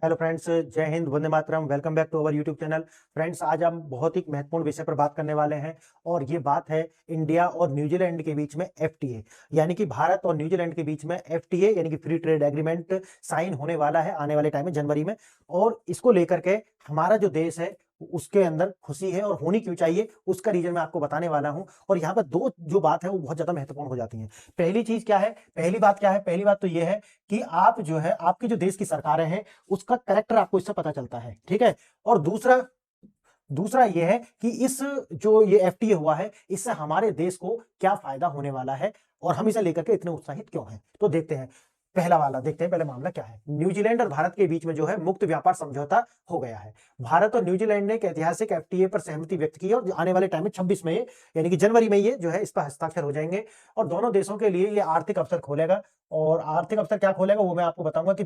Hello friends, जय हिंद, वंदे मातरम। Welcome back to our YouTube channel. Friends, आज हम बहुत ही महत्वपूर्ण विषय पर बात करने वाले हैं और ये बात है इंडिया और न्यूजीलैंड के बीच में एफटीए, यानी कि भारत और न्यूजीलैंड के बीच में एफटीए यानी कि फ्री ट्रेड एग्रीमेंट साइन होने वाला है आने वाले टाइम में, जनवरी में। और इसको लेकर के हमारा जो देश है उसके अंदर खुशी है और होनी क्यों चाहिए उसका रीजन मैं आपको बताने वाला हूं। और यहाँ पर दो जो बात है वो बहुत ज्यादा महत्वपूर्ण हो जाती है। पहली चीज क्या है, पहली बात क्या है, पहली बात तो ये है कि आप जो है आपकी जो देश की सरकारें हैं उसका कैरेक्टर आपको इससे पता चलता है, ठीक है। और दूसरा दूसरा ये है कि इस जो ये एफटीए हुआ है इससे हमारे देश को क्या फायदा होने वाला है और हम इसे लेकर के इतने उत्साहित क्यों हैं। तो देखते हैं, पहला वाला देखते हैं, पहले मामला क्या है। न्यूजीलैंड और भारत के बीच में जो है मुक्त व्यापार समझौता हो गया है। भारत और न्यूजीलैंड ने एक ऐतिहासिक एफटीए पर सहमति व्यक्त की है और आने वाले टाइम में 26 में यानी कि जनवरी में ये जो है इस पर हस्ताक्षर हो जाएंगे और दोनों देशों के लिए ये आर्थिक अवसर खोलेगा। और आर्थिक अवसर क्या खोलेगा वो मैं आपको बताऊंगा कि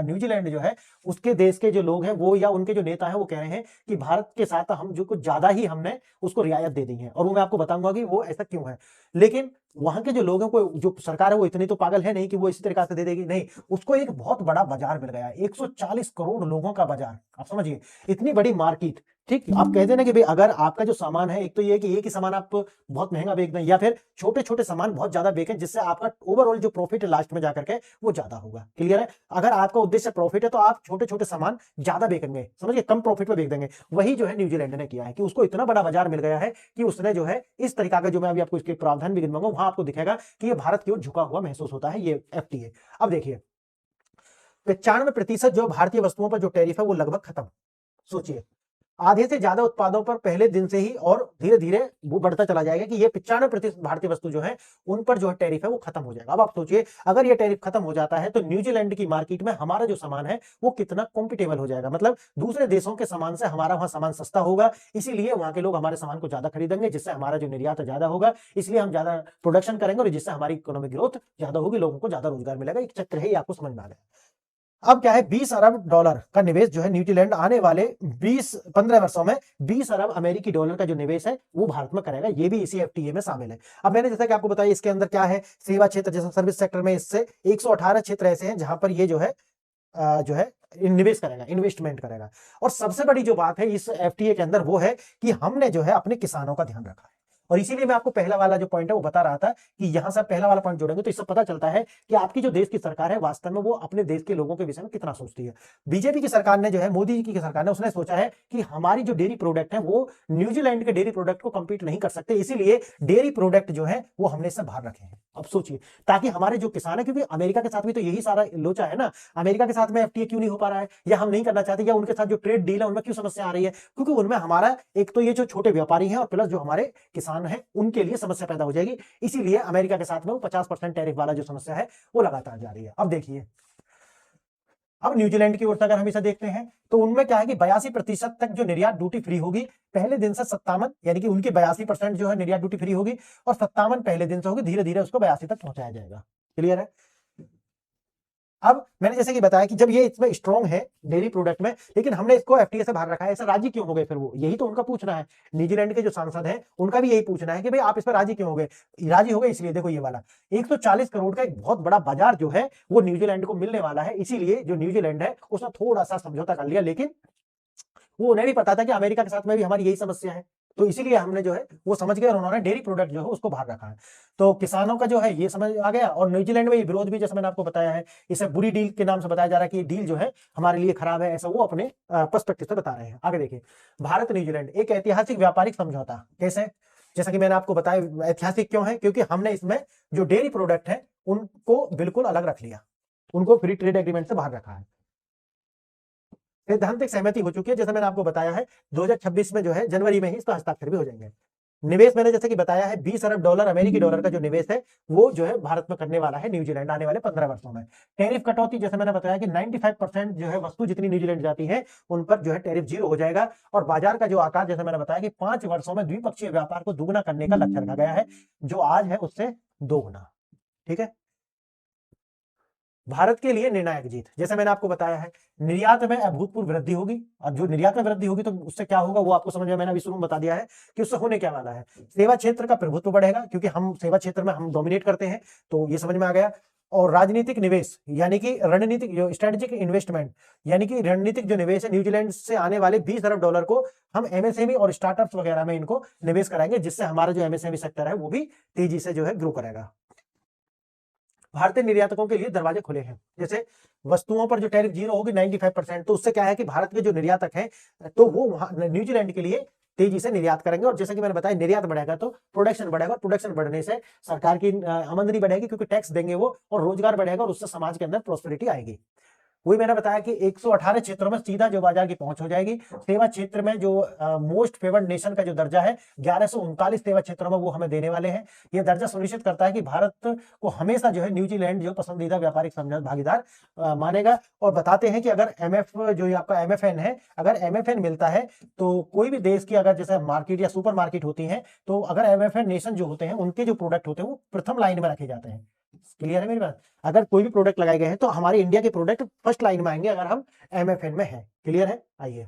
न्यूजीलैंड जो है उसके देश के जो लोग हैं वो या उनके जो नेता हैं वो कह रहे हैं कि भारत के साथ हम जो कुछ ज्यादा ही हमने उसको रियायत दे दी है और वो मैं आपको बताऊंगा कि वो ऐसा क्यों है। लेकिन वहां के जो लोगों को जो सरकार है वो इतनी तो पागल है नहीं कि वो इसी तरीके से दे देगी, नहीं। उसको एक बहुत बड़ा बाजार मिल गया है, 140 करोड़ लोगों का बाजार। आप समझिए, इतनी बड़ी मार्केट। ठीक, आप कहते हैं ना कि भाई अगर आपका जो सामान है, एक तो ये कि एक ही सामान आप बहुत महंगा बेच दें या फिर छोटे छोटे सामान बहुत ज्यादा बेचें जिससे आपका ओवरऑल जो प्रॉफिट है लास्ट में जाकर के वो ज्यादा होगा। क्लियर है? अगर आपका उद्देश्य प्रॉफिट है तो आप छोटे छोटे सामान ज्यादा बेचेंगे, समझिए, कम प्रॉफिट में बेच देंगे। वही जो है न्यूजीलैंड ने किया है कि उसको इतना बड़ा बाजार मिल गया है कि उसने जो है इस तरीका का, जो मैं अभी आपको इसके प्रावधान भी गिनवाऊंगा, वहां आपको दिखेगा कि ये भारत की ओर झुका हुआ महसूस होता है, ये एफटीए। अब देखिए, 95% जो भारतीय वस्तुओं पर जो टैरिफ है वो लगभग खत्म। सोचिए, आधे से ज्यादा उत्पादों पर पहले दिन से ही और धीरे धीरे वो बढ़ता चला जाएगा कि ये 95% भारतीय वस्तु जो है उन पर जो है टैरिफ है वो खत्म हो जाएगा। अब आप सोचिए, अगर ये टैरिफ खत्म हो जाता है तो न्यूजीलैंड की मार्केट में हमारा जो सामान है वो कितना कॉम्पिटेबल हो जाएगा। मतलब दूसरे देशों के सामान से हमारा वहां सामान सस्ता होगा, इसीलिए वहां के लोग हमारे सामान को ज्यादा खरीदेंगे, जिससे हमारा जो निर्यात ज्यादा होगा, इसलिए हम ज्यादा प्रोडक्शन करेंगे और जिससे हमारी इकोनॉमिक ग्रोथ ज्यादा होगी, लोगों को ज्यादा रोजगार मिलेगा। एक चक्र है, ये आपको समझ में आ गया। अब क्या है, 20 अरब डॉलर का निवेश जो है न्यूजीलैंड आने वाले 20-15 वर्षों में 20 अरब अमेरिकी डॉलर का जो निवेश है वो भारत में करेगा। ये भी इसी एफटीए में शामिल है। अब मैंने जैसा कि आपको बताया, इसके अंदर क्या है, सेवा क्षेत्र जैसा सर्विस सेक्टर में इससे 118 क्षेत्र ऐसे हैं जहां पर ये जो है निवेश करेगा, इन्वेस्टमेंट करेगा। और सबसे बड़ी जो बात है इस एफटीए के अंदर वो है कि हमने जो है अपने किसानों का ध्यान रखा है। और इसीलिए मैं आपको पहला वाला जो पॉइंट है वो बता रहा था कि यहां से पहला वाला पॉइंट जोड़ेंगे तो इससे पता चलता है कि आपकी जो देश की सरकार है वास्तव में वो अपने देश के लोगों के विषय में कितना सोचती है। बीजेपी की सरकार ने जो है, मोदी जी की सरकार ने, उसने सोचा है कि हमारी जो डेयरी प्रोडक्ट है वो न्यूजीलैंड के डेयरी प्रोडक्ट को कंपीट नहीं कर सकते, इसीलिए डेयरी प्रोडक्ट जो है वो हमने इससे बाहर रखे हैं। अब सोचिए, ताकि हमारे जो किसान है, क्योंकि अमेरिका के साथ भी तो यही सारा लोचा है ना, अमेरिका के साथ में एफटीए क्यों नहीं हो पा रहा है या हम नहीं करना चाहते, या उनके साथ जो ट्रेड डील है उनमें क्यों समस्या आ रही है, क्योंकि उनमें हमारा एक तो ये जो छोटे व्यापारी हैं और प्लस जो हमारे किसान हैं उनके लिए समस्या पैदा हो जाएगी। इसीलिए अमेरिका के साथ में वो 50% टैरिफ वाला जो समस्या है वो लगातार जा रही है। अब देखिए, अब न्यूजीलैंड की ओर से अगर हम इसे देखते हैं तो उनमें क्या है कि 82% तक जो निर्यात ड्यूटी फ्री होगी पहले दिन से 57, यानी कि उनकी 82% जो है निर्यात ड्यूटी फ्री होगी और 57 पहले दिन से होगी, धीरे धीरे उसको 82 तक पहुंचाया जाएगा। क्लियर है? अब मैंने जैसे कि बताया कि जब ये इसमें स्ट्रॉन्ग है डेयरी प्रोडक्ट में, लेकिन हमने इसको एफटीए से बाहर रखा है, ऐसा राजी क्यों हो गए? फिर वो यही तो उनका पूछना है, न्यूजीलैंड के जो सांसद हैं उनका भी यही पूछना है कि भाई आप इस पर राजी क्यों हो गए। राजी हो गए इसलिए, देखो ये वाला 140 करोड़ का एक बहुत बड़ा बाजार जो है वो न्यूजीलैंड को मिलने वाला है, इसीलिए जो न्यूजीलैंड है उसने थोड़ा सा समझौता कर लिया। लेकिन वो उन्हें भी पता था कि अमेरिका के साथ में भी हमारी यही समस्या है, तो इसीलिए हमने जो है वो समझ गए और उन्होंने डेयरी प्रोडक्ट जो है उसको बाहर रखा है। तो किसानों का जो है ये समझ आ गया। और न्यूजीलैंड में ये विरोध भी, जैसे मैंने आपको बताया है, इसे बुरी डील के नाम से बताया जा रहा है कि ये डील जो है हमारे लिए खराब है, ऐसा वो अपने पर्सपेक्टिव से बता रहे हैं। आगे देखिए, भारत न्यूजीलैंड एक ऐतिहासिक व्यापारिक समझौता। कैसे? जैसा कि मैंने आपको बताया, ऐतिहासिक क्यों है, क्योंकि हमने इसमें जो डेयरी प्रोडक्ट है उनको बिल्कुल अलग रख लिया, उनको फ्री ट्रेड एग्रीमेंट से बाहर रखा है। सैद्धांतिक सहमति हो चुकी है, जैसे मैंने आपको बताया है 2026 में जो है जनवरी में ही इसका हस्ताक्षर भी हो जाएंगे। निवेश मैंने जैसे कि बताया है 20 अरब डॉलर अमेरिकी डॉलर का जो निवेश है वो जो है भारत में करने वाला है न्यूजीलैंड आने वाले 15 वर्षों में। टैरिफ कटौती, जैसे मैंने बताया कि 95% जो है वस्तु जितनी न्यूजीलैंड जाती है उन पर जो है टैरिफ 0 हो जाएगा। और बाजार का जो आकार, जैसे मैंने बताया कि 5 वर्षों में द्विपक्षीय व्यापार को दुगुना करने का लक्ष्य रखा गया है, जो आज है उससे 2 गुना। ठीक है, भारत के लिए निर्णायक जीत, जैसे मैंने आपको बताया है, निर्यात में अभूतपूर्व वृद्धि होगी। और जो निर्यात में वृद्धि होगी तो उससे क्या होगा वो आपको समझ में, मैंने अभी शुरू में बता दिया है कि उससे होने क्या वाला है। सेवा क्षेत्र का प्रभुत्व बढ़ेगा, क्योंकि हम सेवा क्षेत्र में हम डोमिनेट करते हैं, तो ये समझ में आ गया। और राजनीतिक निवेश यानी कि रणनीतिक जो स्ट्रेटेजिक इन्वेस्टमेंट यानी कि रणनीतिक जो निवेश है, न्यूजीलैंड से आने वाले 20 अरब डॉलर को हम एमएसएमई और स्टार्टअप्स वगैरह में इनको निवेश कराएंगे, जिससे हमारा जो एमएसएमई सेक्टर है वो भी तेजी से जो है ग्रो करेगा। भारतीय निर्यातकों के लिए दरवाजे खुले हैं। जैसे वस्तुओं पर जो टैरिफ 0 होगी 95%, तो उससे क्या है कि भारत के जो निर्यातक हैं तो वो न्यूजीलैंड के लिए तेजी से निर्यात करेंगे। और जैसे कि मैंने बताया, निर्यात बढ़ेगा तो प्रोडक्शन बढ़ेगा, और प्रोडक्शन बढ़ने से सरकार की आमदनी बढ़ेगी क्योंकि टैक्स देंगे वो, और रोजगार बढ़ेगा और उससे समाज के अंदर प्रोस्पेरिटी आएगी। वही मैंने बताया कि 118 क्षेत्रों में सीधा जो बाजार की पहुंच हो जाएगी। सेवा क्षेत्र में जो मोस्ट फेवर्ड नेशन का जो दर्जा है 1139 सेवा क्षेत्रों में वो हमें देने वाले हैं। यह दर्जा सुनिश्चित करता है कि भारत को हमेशा जो है न्यूजीलैंड जो पसंदीदा व्यापारिक समझौता भागीदार मानेगा। और बताते हैं कि अगर जो आपका एमएफएन है, अगर एमएफएन मिलता है तो कोई भी देश की अगर जैसे मार्केट या सुपर मार्केट होती है, तो अगर एमएफएन नेशन जो होते हैं उनके जो प्रोडक्ट होते हैं वो प्रथम लाइन में रखे जाते हैं। क्लियर है मेरी बात? अगर कोई भी प्रोडक्ट लगाए गए हैं तो हमारे इंडिया के प्रोडक्ट फर्स्ट लाइन में आएंगे अगर हम एमएफएन में हैं। क्लियर है? आइए,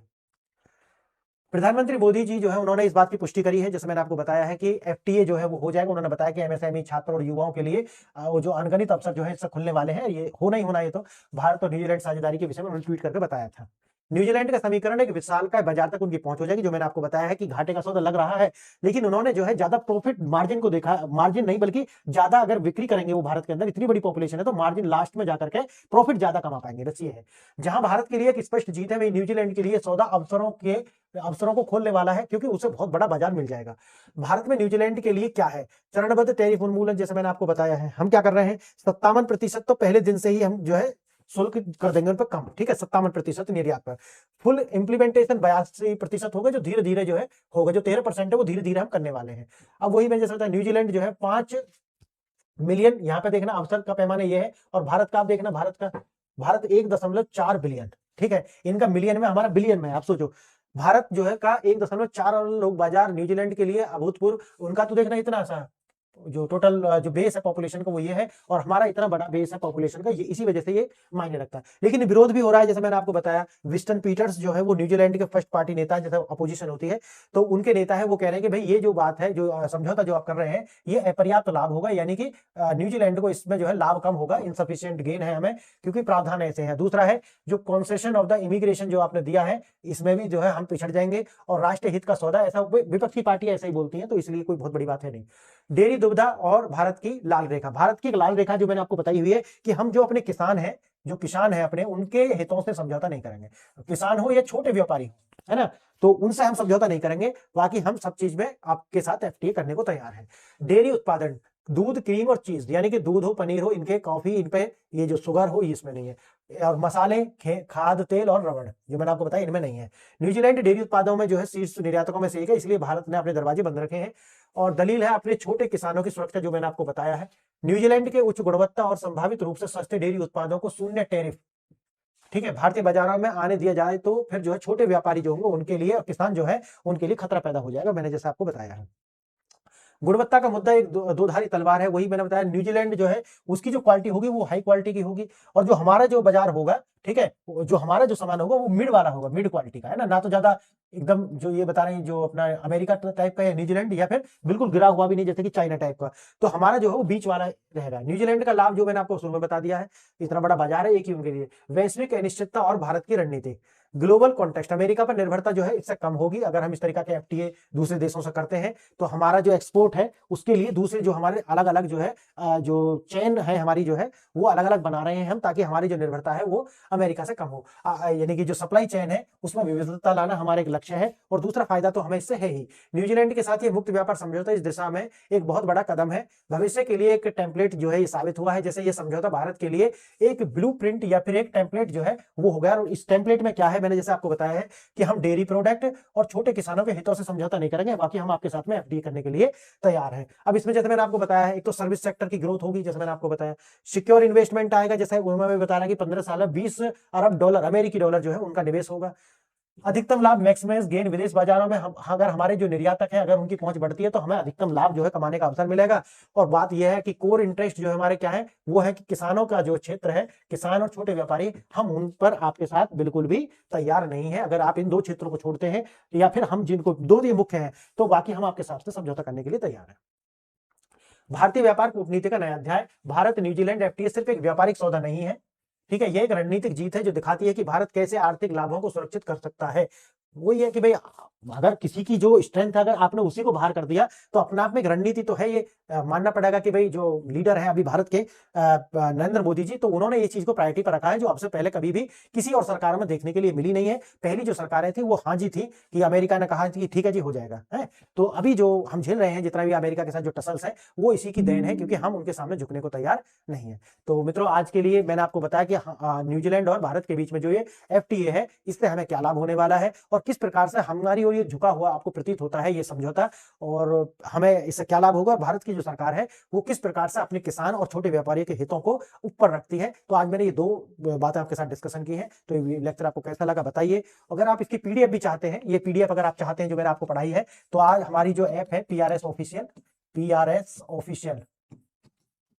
प्रधानमंत्री मोदी जी जो है उन्होंने इस बात की पुष्टि करी है, जैसे मैंने आपको बताया है कि एफटीए जो है वो हो जाएगा। उन्होंने बताया कि एमएसएमई छात्र और युवाओं के लिए वो जो अनगणित अवसर जो है इससे खुलने वाले हैं, ये होना ही होना। ये तो भारत और न्यूजीलैंड साझेदारी के विषय में उन्होंने ट्वीट करके बताया था। न्यूजीलैंड का समीकरण है कि विशालकाय बाजार तक उनकी पहुंच हो जाएगी, जो मैंने आपको बताया है कि घाटे का सौदा लग रहा है, लेकिन उन्होंने जो है ज्यादा प्रॉफिट मार्जिन को देखा, मार्जिन नहीं बल्कि ज्यादा अगर बिक्री करेंगे वो भारत के अंदर, इतनी बड़ी पॉपुलेशन है तो मार्जिन लास्ट में जाकर के प्रॉफिट ज्यादा कमा पाएंगे। बस ये है, जहां भारत के लिए एक स्पष्ट जीत है वही न्यूजीलैंड के लिए सौदा अवसरों को खोलने वाला है, क्योंकि उसे बहुत बड़ा बाजार मिल जाएगा। भारत में न्यूजीलैंड के लिए क्या है? चरणबद्ध टैरिफ उन्मूलन, जैसे मैंने आपको बताया है। हम क्या कर रहे हैं? 57% तो पहले दिन से ही हम जो है शुल्क कर देंगे उन पर कम, ठीक है, 57% निर्यात पर। फुल इंप्लीमेंटेशन 82% होगा, जो धीरे धीरे जो है होगा। जो 13% है वो धीरे धीरे हम करने वाले हैं। अब वही मैं जैसे बताया, न्यूजीलैंड जो है 5 मिलियन, यहाँ पे देखना अवसर का पैमाना ये है, और भारत का आप देखना, भारत 1.4 बिलियन, ठीक है, इनका मिलियन में, हमारा बिलियन में। आप सोचो, भारत जो है का 1.4 लोग बाजार न्यूजीलैंड के लिए अभूतपूर्व। उनका तो देखना इतना सा जो टोटल जो बेस है पॉपुलेशन का वो ये है, और हमारा इतना बड़ा बेस है पॉपुलेशन का, ये इसी वजह से ये मायने रखता है। लेकिन विरोध भी हो रहा है, जैसे मैंने आपको बताया, विस्टन पीटर्स जो है वो न्यूजीलैंड के फर्स्ट पार्टी नेता है, जैसे अपोजिशन होती है तो उनके नेता है, वो कह रहे हैं कि भाई ये जो बात है, जो समझौता जो आप कर रहे हैं, ये अपर्याप्त लाभ होगा, यानी कि न्यूजीलैंड को इसमें जो है लाभ कम होगा, इनसफिशियंट गेन है हमें, क्योंकि प्रावधान ऐसे हैं। दूसरा है जो कॉन्सेशन ऑफ द इमिग्रेशन जो आपने दिया है, इसमें भी जो है हम पिछड़ जाएंगे, और राष्ट्रीय हित का सौदा, ऐसा विपक्षी पार्टी ऐसा ही बोलती है, तो इसलिए कोई बहुत बड़ी बात है नहीं। डेयरी दुविधा और भारत की लाल रेखा, भारत की लाल रेखा जो मैंने आपको बताई हुई है कि हम जो अपने किसान हैं, जो किसान हैं अपने, उनके हितों से समझौता नहीं करेंगे। किसान हो या छोटे व्यापारी हो, है ना, तो उनसे हम समझौता नहीं करेंगे। बाकी हम सब चीज में आपके साथ एफटीए करने को तैयार हैं। डेयरी उत्पादन, दूध, क्रीम और चीज, यानी कि दूध हो, पनीर हो, इनके कॉफी, इन पे ये जो शुगर हो इसमें नहीं है, और मसाले, खाद तेल और रबड़ जो मैंने आपको बताया इनमें नहीं है। न्यूजीलैंड डेयरी उत्पादों में जो है शीर्ष निर्यातकों में से एक है, इसलिए भारत ने अपने दरवाजे बंद रखे हैं। और दलील है अपने छोटे किसानों की सुरक्षा, जो मैंने आपको बताया है। न्यूजीलैंड के उच्च गुणवत्ता और संभावित रूप से सस्ते डेयरी उत्पादों को शून्य टैरिफ, ठीक है, भारतीय बाजारों में आने दिया जाए तो फिर जो है छोटे व्यापारी जो होंगे उनके लिए, और किसान जो है उनके लिए खतरा पैदा हो जाएगा, मैंने जैसे आपको बताया है। गुणवत्ता का मुद्दा एक दोधारी तलवार है, वही मैंने बताया। न्यूजीलैंड जो है उसकी जो क्वालिटी होगी वो हाई क्वालिटी की होगी, और जो हमारा जो बाजार होगा, ठीक है, जो हमारा जो सामान होगा वो मिड वाला होगा, मिड क्वालिटी का, है ना तो ज्यादा एकदम जो ये बता रहे हैं जो अपना अमेरिका टाइप का है न्यूजीलैंड, या फिर बिल्कुल गिरा हुआ भी नहीं जैसे कि चाइना टाइप का। तो हमारा जो है वो बीच वाला रहेगा। न्यूजीलैंड का लाभ जो मैंने आपको शुरू में बता दिया है, इतना बड़ा बाजार है एक ही उनके लिए। वैश्विक अनिश्चितता और भारत की रणनीति, ग्लोबल कॉन्टेक्स्ट, अमेरिका पर निर्भरता जो है इससे कम होगी अगर हम इस तरीका के एफटीए दूसरे देशों से करते हैं। तो हमारा जो एक्सपोर्ट है उसके लिए दूसरे जो हमारे अलग अलग जो है जो चेन है हमारी जो है वो अलग अलग बना रहे हैं हम, ताकि हमारी जो निर्भरता है वो अमेरिका से कम हो। यानी कि जो सप्लाई चेन है उसमें विविधता लाना हमारा एक लक्ष्य है, और दूसरा फायदा तो हमें इससे है ही। न्यूजीलैंड के साथ ये मुक्त व्यापार समझौता इस दिशा में एक बहुत बड़ा कदम है। भविष्य के लिए एक टेम्पलेट जो है ये साबित हुआ है, जैसे ये समझौता भारत के लिए एक ब्लूप्रिंट या फिर एक टेम्पलेट जो है वो हो गया। और इस टेम्पलेट में क्या है, मैंने जैसे आपको बताया है कि हम डेयरी प्रोडक्ट और छोटे किसानों के हितों से समझौता नहीं करेंगे, बाकी हम आपके साथ में एफडीए करने के लिए तैयार हैं। अब इसमें जैसे मैंने आपको बताया है, एक तो सर्विस सेक्टर की ग्रोथ होगी, जैसे मैंने आपको बताया, सिक्योर इन्वेस्टमेंट आएगा, जैसे उन्होंने बता रहा है कि 15 साल में 20 अरब डॉलर, अमेरिकी डॉलर जो है उनका निवेश होगा। अधिकतम लाभ, मैक्सिमाइज गेन, विदेश बाजारों में हम अगर हमारे जो निर्यातक है अगर उनकी पहुंच बढ़ती है तो हमें अधिकतम लाभ जो है कमाने का अवसर मिलेगा। और बात यह है कि कोर इंटरेस्ट जो है हमारे क्या है, वो है कि किसानों का जो क्षेत्र है, किसान और छोटे व्यापारी, हम उन पर आपके साथ बिल्कुल भी तैयार नहीं है। अगर आप इन दो क्षेत्रों को छोड़ते हैं, या फिर हम जिनको दो ये मुख्य हैं, तो बाकी हम आपके साथ से समझौता करने के लिए तैयार है। भारतीय व्यापार कूटनीति का नया अध्याय। भारत न्यूजीलैंड एफटीए सिर्फ एक व्यापारिक सौदा नहीं है, ठीक है, यह एक रणनीतिक जीत है जो दिखाती है कि भारत कैसे आर्थिक लाभों को सुरक्षित कर सकता है। वही है कि भाई अगर किसी की जो स्ट्रेंथ है अगर आपने उसी को बाहर कर दिया तो अपने आप में एक रणनीति तो है। ये मानना पड़ेगा कि भाई जो लीडर है अभी भारत के नरेंद्र मोदी जी, तो उन्होंने ये चीज को प्रायोरिटी पर रखा है जो अब से पहले कभी भी किसी और सरकार में देखने के लिए मिली नहीं है। पहली जो सरकारें थी वो हाँ जी थी कि अमेरिका ने कहा कि ठीक है जी हो जाएगा है। तो अभी जो हम झेल रहे हैं जितना भी अमेरिका के साथ जो टसल्स है वो इसी की देन है, क्योंकि हम उनके सामने झुकने को तैयार नहीं है। तो मित्रों आज के लिए मैंने आपको बताया कि न्यूजीलैंड और भारत के बीच में जो ये एफटीए है इससे हमें क्या लाभ होने वाला है और किस प्रकार से हमारी और ये झुका हुआ आपको प्रतीत होता है ये समझौता, और हमें इससे क्या लाभ होगा। भारत की जो सरकार है वो किस प्रकार से अपने किसान और छोटे व्यापारियों के हितों को ऊपर रखती है। तो आज मैंने ये दो बातें आपके साथ डिस्कशन की है। तो ये लेक्चर आपको कैसा लगा बताइए। अगर आप इसकी पीडीएफ भी चाहते हैं, ये पीडीएफ अगर आप चाहते हैं जो मैंने आपको पढ़ाई है, तो आज हमारी जो ऐप है पीआरएस ऑफिशियल,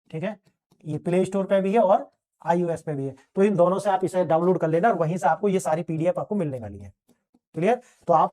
ठीक है, ये प्ले स्टोर पे भी है और iOS पे भी है। तो इन दोनों से आप इसे डाउनलोड कर लेना और वहीं से आपको ये सारी पीडीएफ आपको मिलने वाली है। क्लियर? तो आप